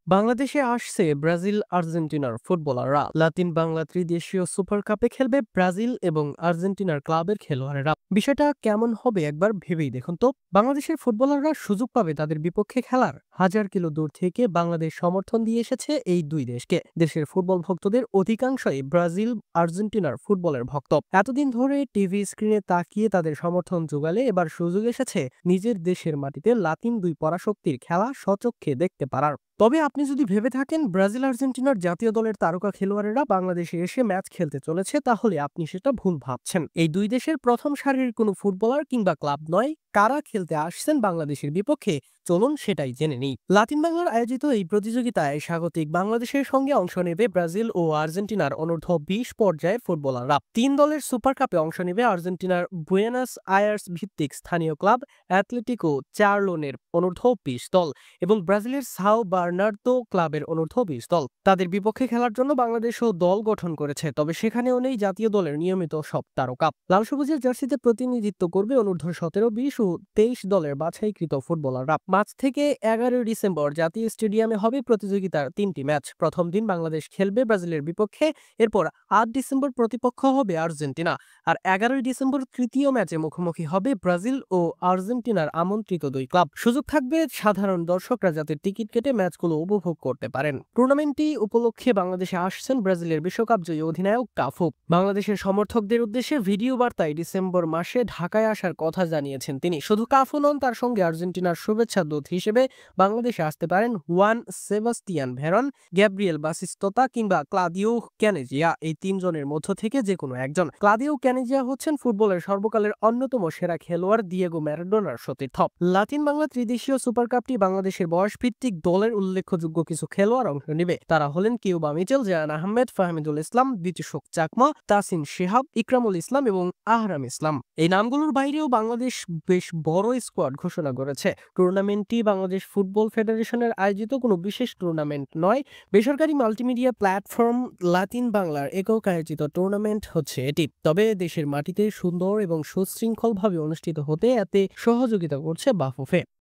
বাংলাদেশে আসছে ব্রাজিল আর্জেন্টিনার ফুটবলাররা। লাতিন বাংলা ত্রিদেশীয় সুপার কাপে খেলবে ব্রাজিল এবং আর্জেন্টিনার ক্লাবের খেলোয়াড়েরা। বিষয়টা কেমন হবে একবার ভেবেই দেখুন তো। বাংলাদেশের ফুটবলাররা সুযোগ পাবে তাদের বিপক্ষে খেলার। হাজার কিলো দূর থেকে বাংলাদেশ সমর্থন দিয়ে এসেছে এই দুই দেশকে। দেশের ফুটবল ভক্তদের অধিকাংশই ব্রাজিল আর্জেন্টিনার ফুটবলের ভক্ত। এতদিন ধরে টিভি স্ক্রিনে তাকিয়ে তাদের সমর্থন জোগালে এবার সুযোগ এসেছে নিজের দেশের মাটিতে লাতিন দুই পরাশক্তির খেলা স্বচক্ষে দেখতে পারার। তবে আপনি যদি ভেবে থাকেন ব্রাজিল আর্জেন্টিনার জাতীয় দলের তারকা খেলোয়াড়েরা বাংলাদেশে এসে ম্যাচ খেলতে চলেছে, তাহলে আপনি সেটা ভুল ভাবছেন। এই দুই দেশের প্রথম সারির কোনো ফুটবলার কিংবা ক্লাব নয়। কারা খেলতে আসছেন বাংলাদেশের বিপক্ষে, চলুন সেটাই জেনে নিই। লাতিন বাংলার আয়োজিত এই প্রতিযোগিতায় স্বাগতিক বাংলাদেশের সঙ্গে অংশ নেবে ব্রাজিল ও আর্জেন্টিনার অনূর্ধ্ব ২০ পর্যায়ের ফুটবলাররা। ৩ দলের সুপার কাপে অংশ নেবে আর্জেন্টিনার বুয়েনাস আয়ার্স ভিত্তিক স্থানীয় ক্লাব অ্যাটলেটিকো চার্লোনের অনূর্ধ্ব ২০ দল এবং ব্রাজিলের সাও বার্নার্দো ক্লাবের অনূর্ধ্ব ২০ দল। তাদের বিপক্ষে খেলার জন্য বাংলাদেশও দল গঠন করেছে, তবে সেখানেও নেই জাতীয় দলের নিয়মিত সব তারকা। লাল সবুজের জার্সিতে প্রতিনিধিত্ব করবে অনূর্ধ্ব ১৭, ২০ ও ২৩ দলের বাছাইকৃত ফুটবলাররা। ৫ থেকে ১১ ডিসেম্বর জাতীয় স্টেডিয়ামে হবে প্রতিযোগিতার ৩টি ম্যাচ। প্রথম দিন বাংলাদেশ খেলবে ব্রাজিলের বিপক্ষে, এরপর ৮ ডিসেম্বর প্রতিপক্ষ হবে আর্জেন্টিনা, আর ১১ ডিসেম্বর তৃতীয় ম্যাচে মুখোমুখি হবে ব্রাজিল ও আর্জেন্টিনার আমন্ত্রিত দুই ক্লাব। সুযোগ থাকবে সাধারণ দর্শকরা যাতে টিকিট কেটে ম্যাচগুলো উপভোগ করতে পারেন। টুর্নামেন্টটি উপলক্ষে বাংলাদেশে আসছেন ব্রাজিলের বিশ্বকাপজয়ী অধিনায়ক কাফু। বাংলাদেশের সমর্থকদের উদ্দেশ্যে ভিডিও বার্তায় ডিসেম্বর মাসে ঢাকায় আসার কথা জানিয়েছেন তিনি। শুধু কাফু নন, তার সঙ্গে আর্জেন্টিনার শুভেচ্ছা দূত হিসেবে বাংলাদেশে আসতে পারেন Juan Sebastian Veron, Gabriel Batistuta কিংবা ক্লাদিও ক্যানেজিয়া। এই তিনজনের মধ্য থেকে যে কোনো একজন। ক্লাদিও ক্যানেজিয়া হচ্ছেন ফুটবলের সর্বকালের অন্যতম সেরা খেলোয়াড় দিয়েগো ম্যারাডোনার সতীর্থ। লাতিন বাংলা ত্রিদেশীয় সুপার কাপটি বাংলাদেশের বয়সভিত্তিক দলের উল্লেখযোগ্য কিছু খেলোয়াড় অংশ নেবে। তারা হলেন কিউবা মিচেল, জায়ান আহমেদ, ফাহমিদুল ইসলাম, বিতুশোক চাকমা, তাসিন শিহাব, ইকরামুল ইসলাম এবং আহরাম ইসলাম। এই নামগুলোর বাইরেও বাংলাদেশ বেশ বড় স্কোয়াড ঘোষণা করেছে। টুর্নামেন্টটি বাংলাদেশ ফুটবল ফেডারেশনের আয়োজিত কোনো বিশেষ টুর্নামেন্ট নয়। বেসরকারি মাল্টিমিডিয়া প্ল্যাটফর্ম লাতিন বাংলার একক আয়োজিত টুর্নামেন্ট হচ্ছে এটি। তবে দেশের মাটিতে সুন্দর এবং সুশৃঙ্খলভাবে অনুষ্ঠিত হতে এতে সহযোগিতা করছে বাফুফে।